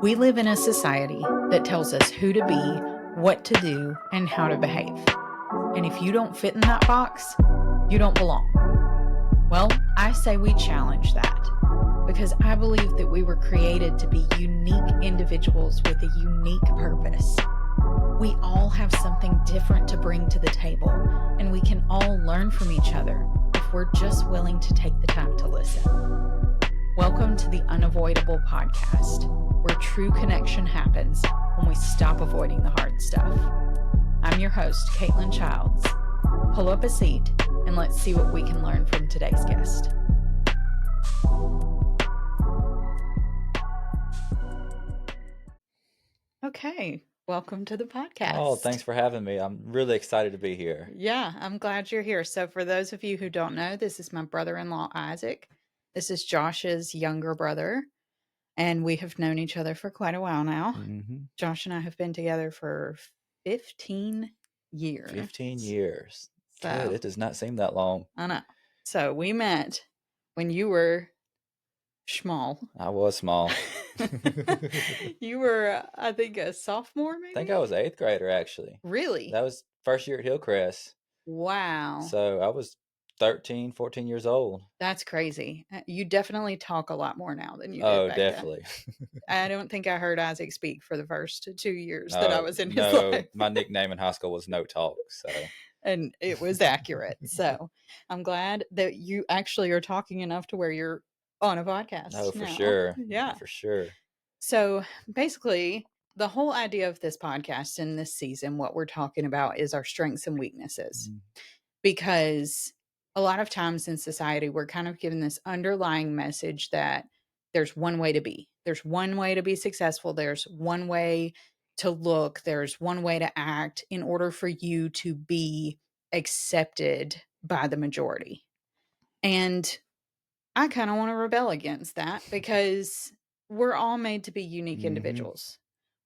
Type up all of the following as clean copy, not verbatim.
We live in a society that tells us who to be, what to do, and how to behave. And if you don't fit in that box, you don't belong. Well, I say we challenge that because I believe that we were created to be unique individuals with a unique purpose. We all have something different to bring to the table, and we can all learn from each other if we're just willing to take the time to listen. Welcome to the Unavoidable podcast, where true connection happens when we stop avoiding the hard stuff. I'm your host, Caitlin Childs. Pull up a seat and let's see what we can learn from today's guest. Okay, welcome to the podcast. Oh, thanks for having me. I'm really excited to be here. Yeah, I'm glad you're here. So for those of you who don't know, this is my brother-in-law, Isaac. This is Josh's younger brother, and we have known each other for quite a while now. Mm-hmm. Josh and I have been together for 15 years. 15 years. So, Good. It does not seem that long. I know. So we met when you were small. I was small. You were, I think, a sophomore, maybe? I think I was 8th grader, actually. Really? That was first year at Hillcrest. Wow. So I was 13, 14 years old. That's crazy. You definitely talk a lot more now than you did Oh, back definitely. then. I don't think I heard Isaac speak for the first 2 years that I was in his No, life. my nickname in high school was No Talk. So. And it was accurate. So I'm glad that you actually are talking enough to where you're on a podcast. Oh, for now. sure. Yeah. For sure. So basically, the whole idea of this podcast in this season, what we're talking about is our strengths and weaknesses. Because a lot of times in society, we're kind of given this underlying message that there's one way to be. There's one way to be successful. There's one way to look. There's one way to act in order for you to be accepted by the majority. And I kind of want to rebel against that because we're all made to be unique individuals.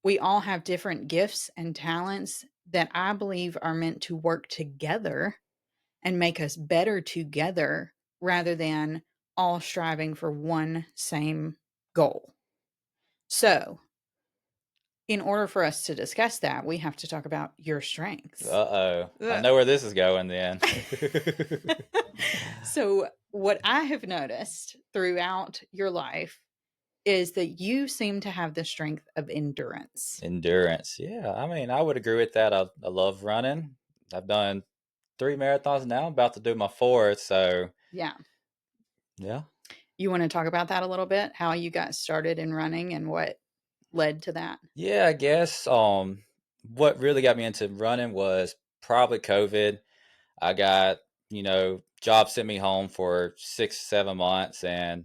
We all have different gifts and talents that I believe are meant to work together and make us better together rather than all striving for one same goal. So, in order for us to discuss that, we have to talk about your strengths. I know where this is going then. So, what I have noticed throughout your life is that you seem to have the strength of endurance. Endurance. Yeah. I mean, I would agree with that. I love running. I've done 3 marathons now. I'm about to do my 4th. So, yeah. Yeah. You want to talk about that a little bit? How you got started in running and what led to that? Yeah, I guess what really got me into running was probably COVID. I got, job sent me home for 6-7 months and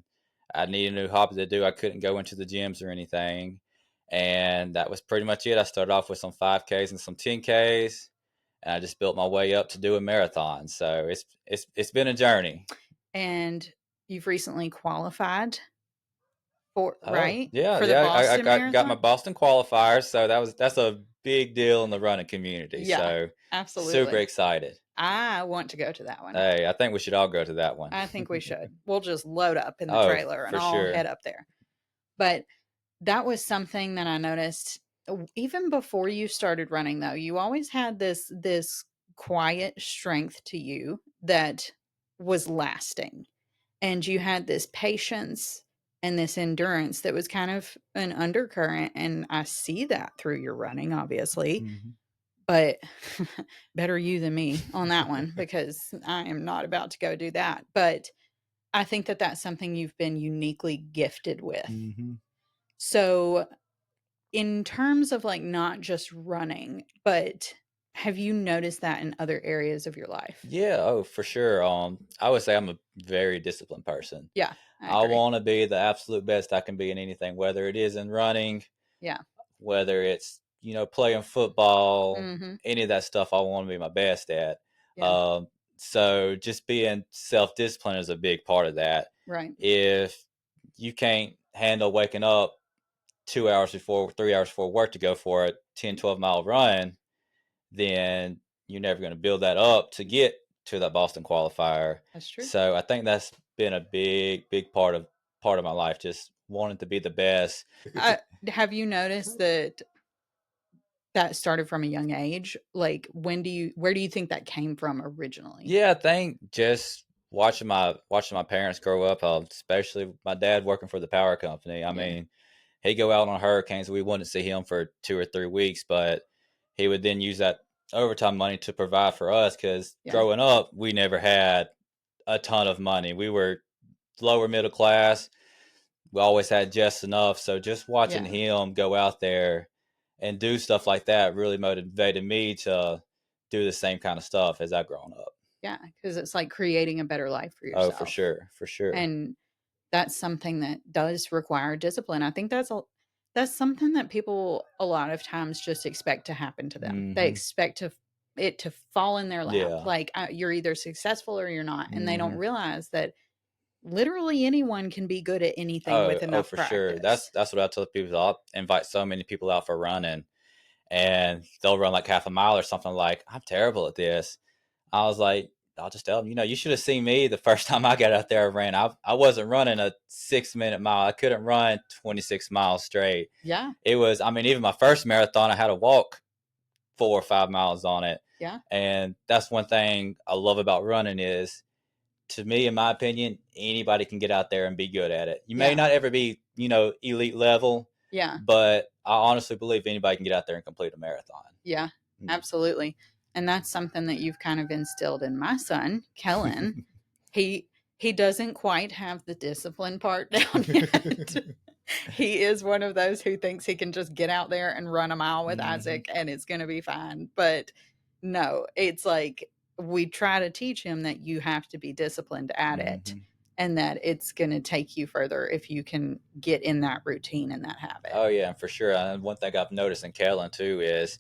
I needed a new hobby to do. I couldn't go into the gyms or anything. And that was pretty much it. I started off with some 5Ks and some 10Ks, and I just built my way up to do a marathon. So it's been a journey. And you've recently qualified for right? Yeah, for the Boston I got my Boston qualifiers, so that's a big deal in the running community. Yeah, so absolutely. Super excited. I want to go to that one. Hey, I think we should all go to that one. I think we should. We'll just load up in the trailer and I'll head up there. But that was something that I noticed even before you started running, though. You always had this quiet strength to you that was lasting. And you had this patience and this endurance that was kind of an undercurrent. And I see that through your running, obviously. But better you than me on that one because I am not about to go do that. But I think that that's something you've been uniquely gifted with. So in terms of like not just running, but have you noticed that in other areas of your life? Yeah, oh, for sure. I would say I'm a very disciplined person. Yeah. I want to be the absolute best I can be in anything, whether it is in running, yeah, whether it's, playing football, any of that stuff I want to be my best at. Yeah. So just being self-disciplined is a big part of that. Right. If you can't handle waking up 2 hours before, 3 hours before work to go for a 10, 12 mile run, then you're never going to build that up to get to that Boston qualifier. That's true. So I think that's been a big part of my life, just wanting to be the best. Uh, have you noticed that that started from a young age? Like, where do you think that came from originally? Yeah, I think just watching my parents grow up, especially my dad working for the power company. I Yeah. mean, he'd go out on hurricanes. We wouldn't see him for 2 or 3 weeks, but he would then use that overtime money to provide for us because Yeah. growing up, we never had a ton of money. We were lower middle class. We always had just enough. So just watching Yeah. him go out there and do stuff like that really motivated me to do the same kind of stuff as I've grown up. Yeah, because it's like creating a better life for Oh, for yourself. sure, for sure. And that's something that does require discipline. I think that's something that people a lot of times just expect to happen to them. They Hmm. expect it to fall in their lap. Yeah. Like, you're either successful or you're not, and they don't Hmm. realize that literally anyone can be good at anything with Oh, enough for sure. That's practice. that's what I tell people. I'll invite so many people out for running, and they'll run like half a mile or something. Like, I'm terrible at this. I was like, I'll just tell them, you should have seen me the first time I got out there and ran. I wasn't running a 6 minute mile. I couldn't run 26 miles straight. Yeah. It was, I mean, even my first marathon, I had to walk 4 or 5 miles on it. Yeah. And that's one thing I love about running is, to me, in my opinion, anybody can get out there and be good at it. You may Yeah. not ever be, elite level, Yeah. but I honestly believe anybody can get out there and complete a marathon. Yeah. Mm. Absolutely. And that's something that you've kind of instilled in my son, Kellen. He he doesn't quite have the discipline part down yet. He is one of those who thinks he can just get out there and run a mile with Hmm. Isaac and it's going to be fine. But no, it's like we try to teach him that you have to be disciplined at it Hmm. and that it's going to take you further if you can get in that routine and that habit. Oh yeah, for sure. And one thing I've noticed in Kellen too is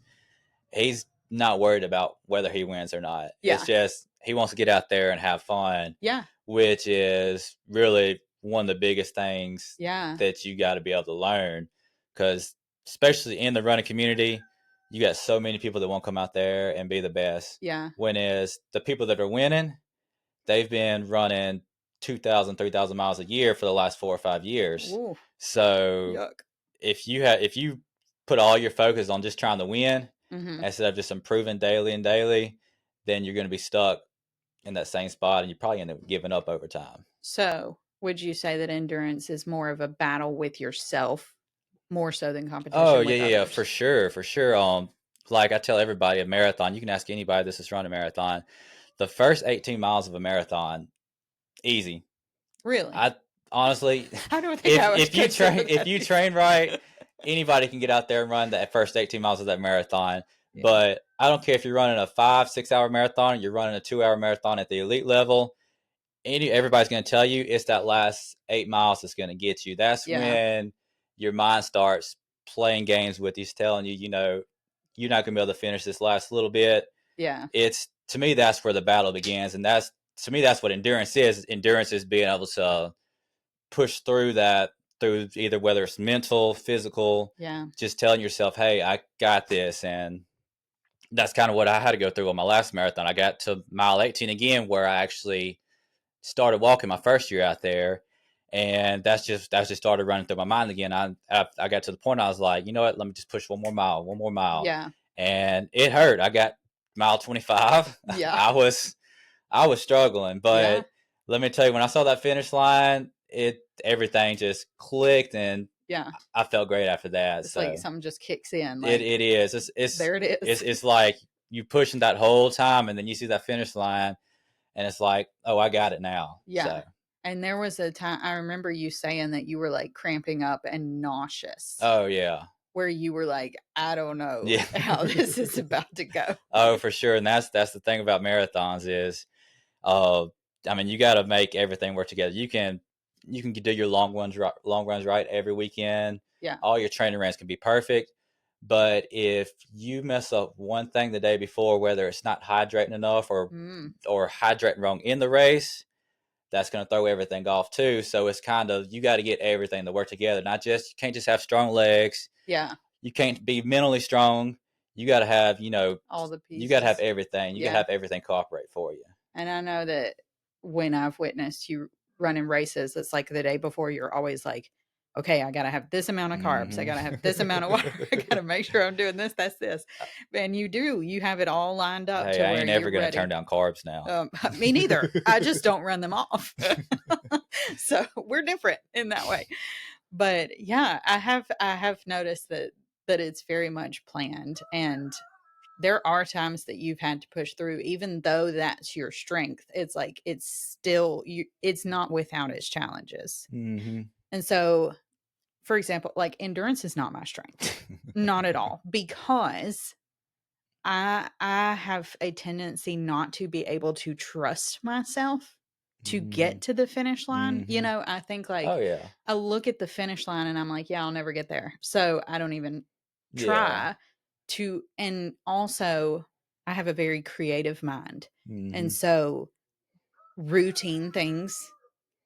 he's not worried about whether he wins or not. It's Yeah. just he wants to get out there and have fun, Yeah. which is really one of the biggest things Yeah. that you got to be able to learn. Because especially in the running community, you got so many people that won't come out there and be the best. Yeah. When is the people that are winning, they've been running 2,000, 3,000 miles a year for the last 4 or 5 years. Ooh, So yuck. if you put all your focus on just trying to win Mhm. instead of just improving daily and daily, then you're going to be stuck in that same spot and you probably end up giving up over time. So, would you say that endurance is more of a battle with yourself more so than Oh competition yeah, with yeah, yeah, for others? sure, for sure. Like I tell everybody, a marathon. You can ask anybody this has run a marathon. The first 18 miles of a marathon, easy. Really? I honestly, I don't think I if would if you consider train if that you easy. train right, anybody can get out there and run that first 18 miles of that marathon. Yeah. But I don't care if you're running a 5, 6 hour marathon, you're running a 2 hour marathon at the elite level. Everybody's going to tell you it's that last 8 miles that's going to get you. That's Yeah. when your mind starts playing games with you, telling you, you're not going to be able to finish this last little bit. Yeah. It's to me that's where the battle begins, and that's to me that's what endurance is. Endurance is being able to push through that, through either whether it's mental, physical, Yeah. just telling yourself, "Hey, I got this," and that's kind of what I had to go through on my last marathon. I got to mile 18 again, where I actually started walking my first year out there, and that's just started running through my mind again. I got to the point I was like, you know what? Let me just push one more mile, Yeah. and it hurt. I got mile 25. Yeah. I was struggling, Yeah. but let me tell you, when I saw that finish line, everything just clicked, and Yeah. I felt great after that. It's like So something just kicks in, it like, is it's there it it's is. it's like you pushing that whole time, and then you see that finish line, and it's like, oh, I got it now. Yeah. So And there was a time I remember you saying that you were, like, cramping up and nauseous, oh yeah, where you were like, "I don't know yeah. how this is about to go." Oh, for sure, and that's the thing about marathons is, uh, I mean, you got to make everything work together. You can do your long runs right every weekend. Yeah. All your training runs can be perfect, but if you mess up one thing the day before, whether it's not hydrating enough Mm. or hydrating wrong in the race, that's going to throw everything off too. So it's kind of you got to get everything to work together. Not just you can't just have strong legs. Yeah. You can't be mentally strong. You got to have All the you got to have pieces. everything. You got to Yeah. have everything cooperate for you. And I know that when I've witnessed you running races, it's like the day before, you're always like, okay, I got to have this amount of carbs. I got to have this amount of water. I got to make sure I'm doing this, that's this. And you have it all lined up Hey, to I where ain't you're ever gonna turn ready. down carbs now. Me neither. I just don't run them off. So we're different in that way. But yeah, I have noticed that it's very much planned, and there are times that you've had to push through even though that's your strength. It's like it's still you it's not without its challenges. Hmm. And so, for example, like endurance is not my strength. Not at all, because I have a tendency not to be able to trust myself to Hmm. get to the finish line. Hmm. I think Oh like yeah, I look at the finish line and I'm like, yeah, I'll never get there. So I don't even yeah. try to. And also, I have a very creative mind. And Hmm. so routine things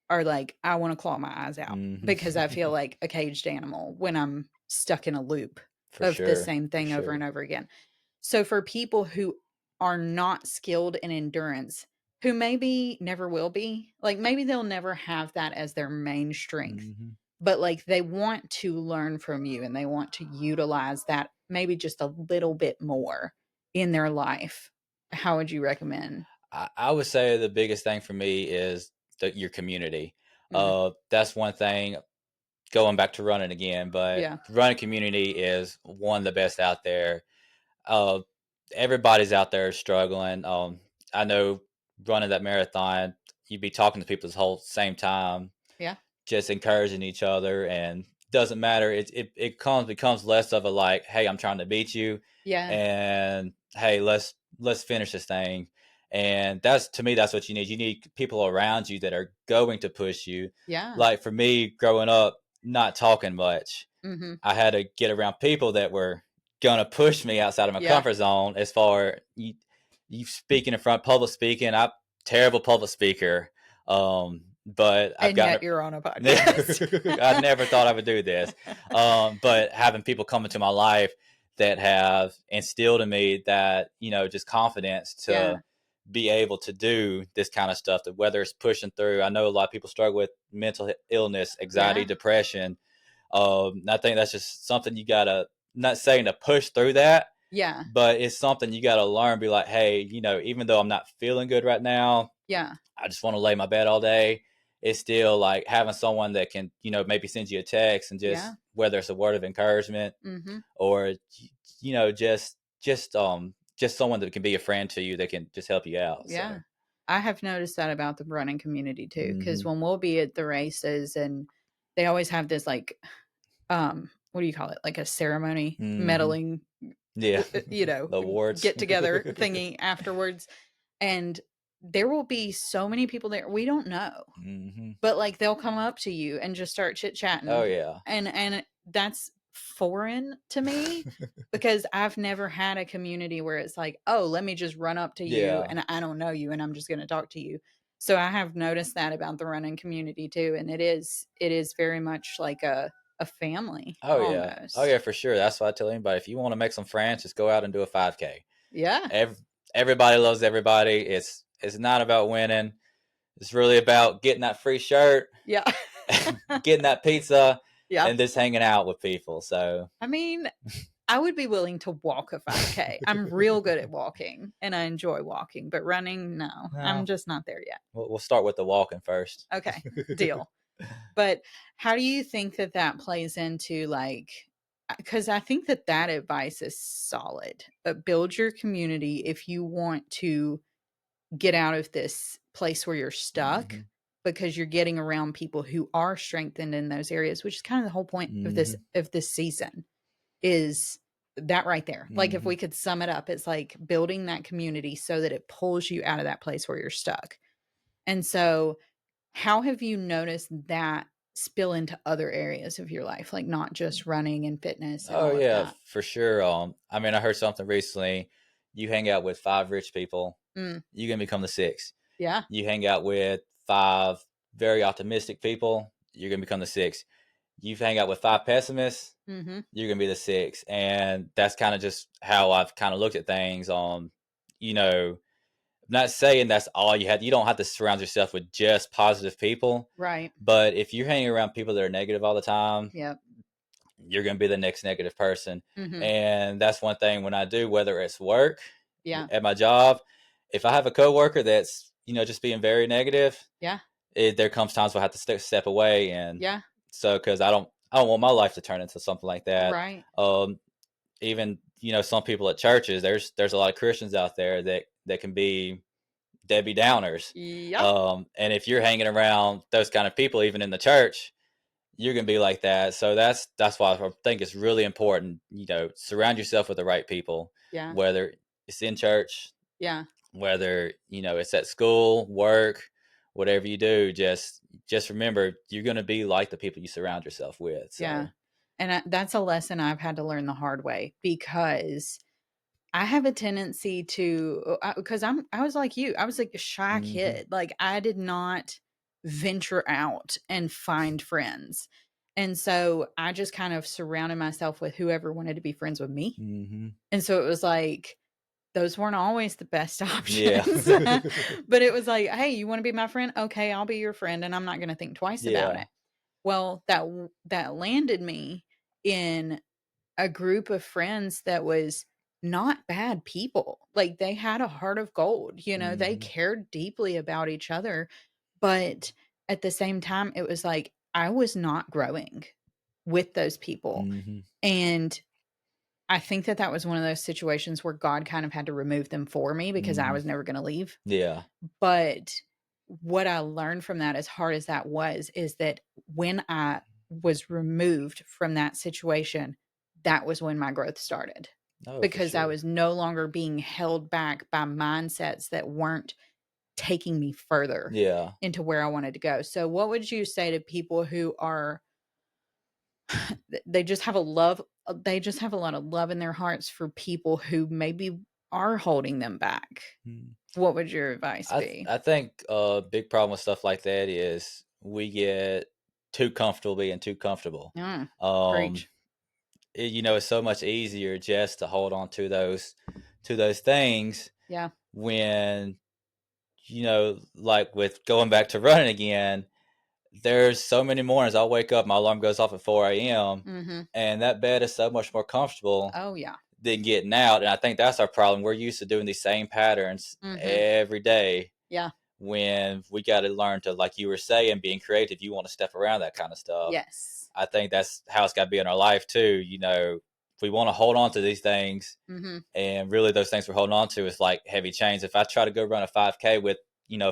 are like, I want to claw my eyes out Hmm. because I feel like a caged animal when I'm stuck in a loop For of the sure, same for thing over sure. and over again. So for people who are not skilled in endurance, who maybe never will be, like maybe they'll never have that as their main strength, Hmm. but like they want to learn from you and they want to utilize that maybe just a little bit more in their life. How would you recommend? I would say the biggest thing for me is your community. Mm, That's one thing. Going back to running again, but yeah. the running community is one of the best out there. Uh, Everybody's out there struggling. I know running that marathon, you'd be talking to people the whole same time, Yeah. just encouraging each other, and doesn't matter. It becomes less of a like, hey, I'm trying to beat you, Yeah. and hey, let's finish this thing. And that's, to me, that's what you need. You need people around you that are going to push you. Yeah. Like for me, growing up, not talking much, Mhm. I had to get around people that were gonna push me outside of my Yeah. comfort zone. As far you speaking in front, public speaking, I'm terrible public speaker. But I've And gotten yet you're on a podcast. I never thought I would do this. But having people come into my life that have instilled in me that, just confidence Yeah. to be able to do this kind of stuff, that whether it's pushing through. I know a lot of people struggle with mental illness, anxiety, Yeah. depression. I think that's just something you gotta, not saying to push through that, Yeah. but it's something you gotta learn. Be like, hey, even though I'm not feeling good right now, Yeah. I just want to lay in my bed all day. It's still like having someone that can, maybe send you a text, and Yeah. just whether it's a word of encouragement, Mhm. or just someone that can be a friend to you, that can just help you out. Yeah. So. I have noticed that about the running community too, because Hmm. when we'll be at the races and they always have this like, what do you call it? Like a ceremony Hmm. medaling, Yeah. you know, The awards. get together thingy afterwards. And there will be so many people there we don't know. Hmm. But, like, they'll come up to you and just start Oh chit-chatting, yeah. and that's foreign to me because I've never had a community where it's like, "Oh, let me just run up to you, Yeah. and I don't know you, and I'm just gonna talk to you." So, I have noticed that about the running community too, and it is very much like a family Oh yeah. Oh almost. yeah, for sure. That's why I tell anybody, if you want to make some friends, just go out and do a 5K. Yeah. Everybody loves everybody. It's not about winning. It's really about getting that free shirt, Yeah. getting that pizza, Yeah. and just hanging out with people. So, I mean, I would be willing to walk a 5K. I'm real good at walking, and I enjoy walking, but running, no. I'm no, just not there yet. we'll start with the walking first. Okay, deal. But how do you think that that plays into, like, because I think that that advice is solid, but build your community if you want to get out of this place where you're stuck, Hmm. because you're getting around people who are strengthened in those areas, which is kind of the whole point Hmm. of this season is that right there. Like if Hmm. we could sum it up, it's like building that community so that it pulls you out of that place where you're stuck. And so, how have you noticed that spill into other areas of your life, like not just running and fitness and Oh all of yeah, that? for sure. I mean, I heard something recently. You hang out with five rich people, Mm, you're gonna become the six. yeah. You hang out with five very optimistic people, you're gonna become the six. You hang out with five pessimists, Mhm. you're gonna be the six. And that's kind of just how I've kind of looked at things. You know, not saying that's all you have. You don't have to surround yourself with just positive people. Right. But if you're hanging around people that are negative all the time, Yep. you're going to be the next negative person. Mhm. And that's one thing when I do, whether it's work, Yeah. at my job, if I have a coworker that's, just being very negative, Yeah. there comes times where I have to step away. And Yeah. so, cause I don't want my life to turn into something like that. Right. Um, Even, some people at churches, there's a lot of Christians out there that can be Debbie Downers. Yep. And if you're hanging around those kind of people, even in the church, you're gonna be like that. So that's why I think it's really important. Surround yourself with the right people, Yeah. whether it's in church, Yeah. whether it's at school, work, whatever you do. Just remember, you're gonna be like the people you surround yourself with. Yeah. So. And that's a lesson I've had to learn the hard way because I have a tendency to, because I was like you, I was like a shy Hmm. kid. Like I did not venture out and find friends. And so I just kind of surrounded myself with whoever wanted to be friends with me. Hmm. And so it was like, those weren't always the best Yeah. options. But it was like, hey, you want to be my friend? Okay, I'll be your friend. And I'm not going to think twice about Yeah. it. Well, that landed me in a group of friends that was not bad people. Like they had a heart of gold, they Hmm. cared deeply about each other, but at the same time it was like I was not growing with those people. Hmm. And I think that was one of those situations where God kind of had to remove them for me because I Hmm. was never going to leave. Yeah. But what I learned from that, as hard as that was, is that when I was removed from that situation, that was when my growth started Oh, for because I sure. was no longer being held back by mindsets that weren't taking me further Yeah. into where I wanted to go. So, what would you say to people who they just have they just have a lot of love in their hearts for people who maybe are holding them back? Mm. What would your advice be? I think a big problem with stuff like that is we get too comfortable being too comfortable. Mm, Um, preach. it's so much easier just to hold on to those things Yeah. when like with going back to running again. There's so many mornings I'll wake up, my alarm goes off at 4 a.m. Mhm. and that bed is so much more comfortable Oh, yeah. than getting out. And I think that's our problem. We're used to doing these same patterns Mhm. every day Yeah. when we got to learn to, like you were saying, being creative. You want to step around that kind of stuff. Yes. I think that's how it's got to be in our life too. We want to hold on to these things, Mhm. and really those things we're holding on to is like heavy chains. If I try to go run a 5K with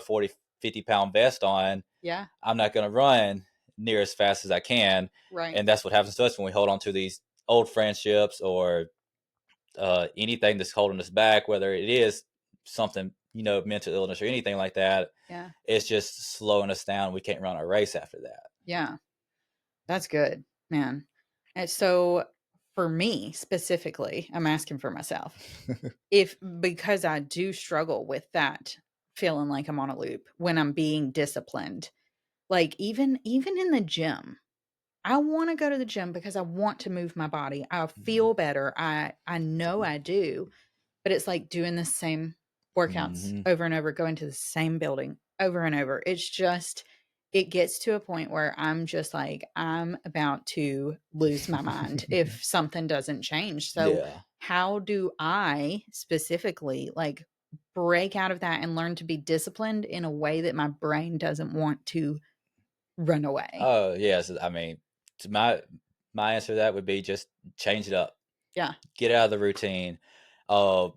40, 50 pound vest on, Yeah. I'm not going to run near as fast as I can. Right. And that's what happens to us when we hold on to these old friendships or anything that's holding us back, whether it is something, mental illness or anything like that. Yeah. It's just slowing us down. We can't run our race after that. Yeah. That's good, man. And so for me specifically, I'm asking for myself. If because I do struggle with that feeling like I'm on a loop when I'm being disciplined. Like even in the gym, I want to go to the gym because I want to move my body. I feel better. I know I do. But it's like doing the same workouts Mm-hmm. over and over, going to the same building over and over. It's just it gets to a point where I'm just like, I'm about to lose my mind if something doesn't change. So, Yeah. how do I specifically like break out of that and learn to be disciplined in a way that my brain doesn't want to run away? Oh, yes. I mean, my answer to that would be just change it up. Yeah. Get out of the routine. Uh,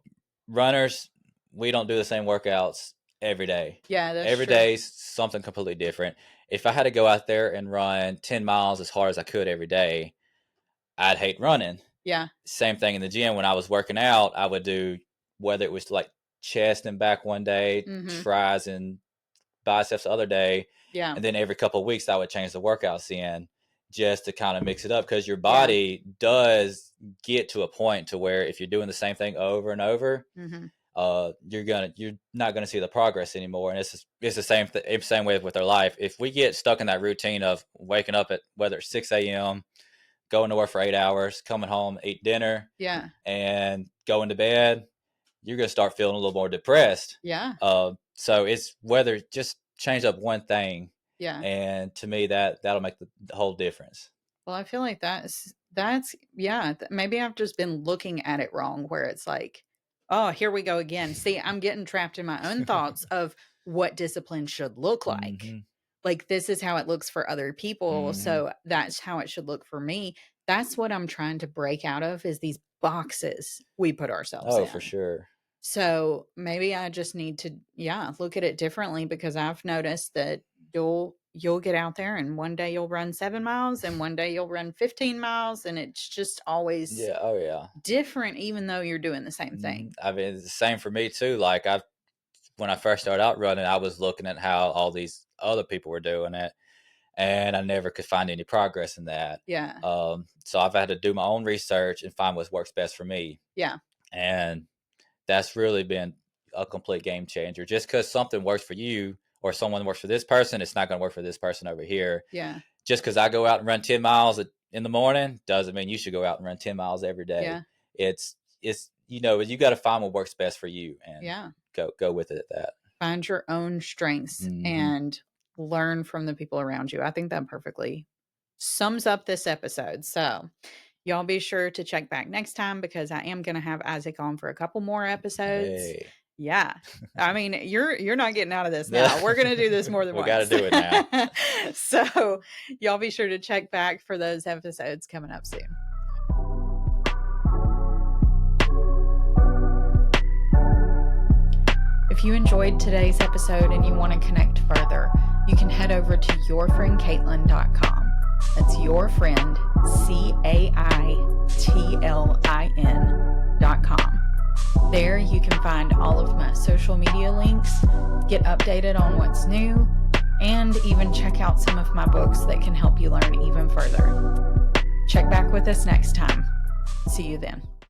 Runners, we don't do the same workouts every day. Yeah, that's Every true. day is something completely different. If I had to go out there and run 10 miles as hard as I could every day, I'd hate running. Yeah. Same thing in the gym. When I was working out, I would do, whether it was like chest and back one day, Mhm. tries and biceps the other day, Yeah. and then every couple of weeks I would change the workouts in just to kind of mix it up, because your Yeah. body does get to a point to where if you're doing the same thing over and over, Mhm. you're not gonna see the progress anymore. And it's the same way with our life. If we get stuck in that routine of waking up at whether it's 6 a.m., going to work for 8 hours, coming home, eat dinner, Yeah. and going to bed, you're going to start feeling a little more depressed. Yeah. So it's whether just change up one thing. Yeah. And to me, that'll make the whole difference. Well, I feel like that's yeah, maybe I've just been looking at it wrong where it's like, "Oh, here we go again." See, I'm getting trapped in my own thoughts of what discipline should look like. Mm-hmm. Like, this is how it looks for other people, Mm-hmm. so that's how it should look for me. That's what I'm trying to break out of is these boxes we put ourselves Oh, for in. sure. So maybe I just need to, yeah, look at it differently because I've noticed that you'll get out there and one day you'll run 7 miles and one day you'll run 15 miles. And it's just always Yeah. Oh, yeah. different, even though you're doing the same thing. I mean, it's the same for me too. Like when I first started out running, I was looking at how all these other people were doing it, and I never could find any progress in that. Yeah. So I've had to do my own research and find what works best for me. Yeah. And that's really been a complete game changer. Just because something works for you or someone works for this person, it's not going to work for this person over here. Yeah. Just because I go out and run 10 miles in the morning doesn't mean you should go out and run 10 miles every day. Yeah. It's you got to find what works best for you and Yeah. go with it at that. Find your own strengths Mm-hmm. and learn from the people around you. I think that perfectly sums up this episode. So, y'all be sure to check back next time because I am going to have Isaac on for a couple more episodes. Hey. Yeah. I mean, you're not getting out of this now. We're going to do this more than We once. got to do it now. So, y'all be sure to check back for those episodes coming up soon. If you enjoyed today's episode and you want to connect further, you can head over to yourfriendcaitlin.com. That's yourfriend, CAITLIN.com. There you can find all of my social media links, get updated on what's new, and even check out some of my books that can help you learn even further. Check back with us next time. See you then.